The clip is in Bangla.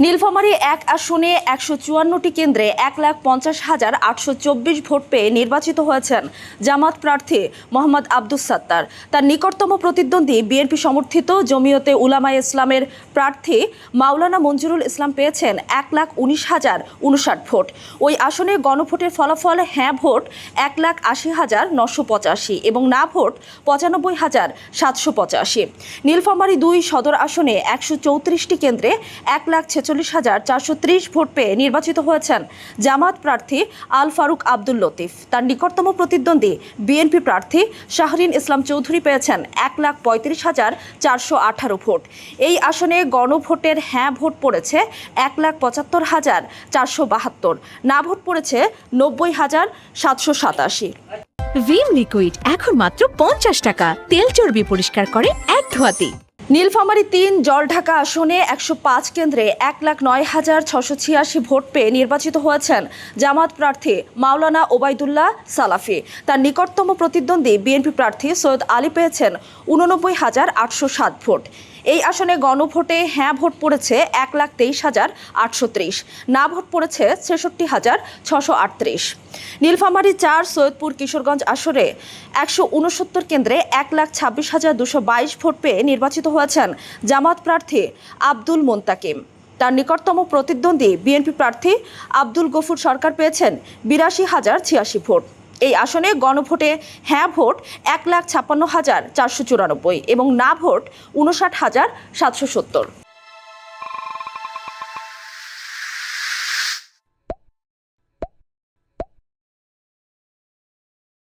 নীলফামারী ১ আসনে ১৫৪টি কেন্দ্রে ১,৫০,৮২৪ ভোট পেয়ে নির্বাচিত হয়েছেন জামাত প্রার্থী মোহাম্মদ আব্দুস সাত্তার। তার নিকটতম প্রতিদ্বন্দ্বী বিএনপি সমর্থিত জমিয়তে উলামায়ে ইসলামের প্রার্থী মাওলানা মঞ্জুরুল ইসলাম পেয়েছেন ১,১৯,০৫৯ ভোট। ওই আসনে গণভোটের ফলাফল হ্যাঁ ভোট ১,৮০,৯৮৫ এবং না ভোট ৯৫,৭৮৫। নীলফামারী ২ সদর আসনে ১৩৪টি কেন্দ্রে ১,৪৬,৪৩০ ভোট পেয়ে নির্বাচিত হয়েছেন জামাত প্রার্থী আল ফারুক আব্দুল লতিফ। তার নিকটতম প্রতিদ্বন্দ্বী বিএনপি প্রার্থী শাহরিন ইসলাম চৌধুরী পেয়েছেন ১,৩৫,৪১৮ ভোট। এই আসনে গণভোটের হ্যাঁ ভোট পড়েছে ১,৭৫,৪৭২, না ভোট পড়েছে ৯০,৭৮৭। ভিম লিকুইড এখন মাত্র ৫০ টাকা, তেল চর্বি পরিষ্কার করে এক ধোয়াতেই। নীলফামারী ৩ জলঢাকা আসনে ১০৫ কেন্দ্রে ১,০৯,৬৮৬ ভোট পেয়ে নির্বাচিত হয়েছেন জামাত প্রার্থী মাওলানা ওবায়দুল্লাহ সালাফি। তার নিকটতম প্রতিদ্বন্দ্বী বিএনপি প্রার্থী সৈয়দ আলী পেয়েছেন ৮৯,৮০৭ ভোট। এই আসনে গণভোটে হ্যাঁ ভোট পড়েছে ১,২৩,৮৩০, না ভোট পড়েছে ৬৬,৬৩৮। নীলফামারী ৪ সৈয়দপুর কিশোরগঞ্জ আসরে ১৬৯ কেন্দ্রে ১,২৬,২২২ ভোট পেয়ে নির্বাচিত হয়েছেন জামাত প্রার্থী আব্দুল মোন্তাকিম। তার নিকটতম প্রতিদ্বন্দ্বী বিএনপি প্রার্থী আব্দুল গফুর সরকার পেয়েছেন ৮২,০৮৬ ভোট। এই আসনে গণভোটে হ্যাঁ ভোট ১,৫৬,৪৯৪ এবং না ভোট ৫৯,৭৭০।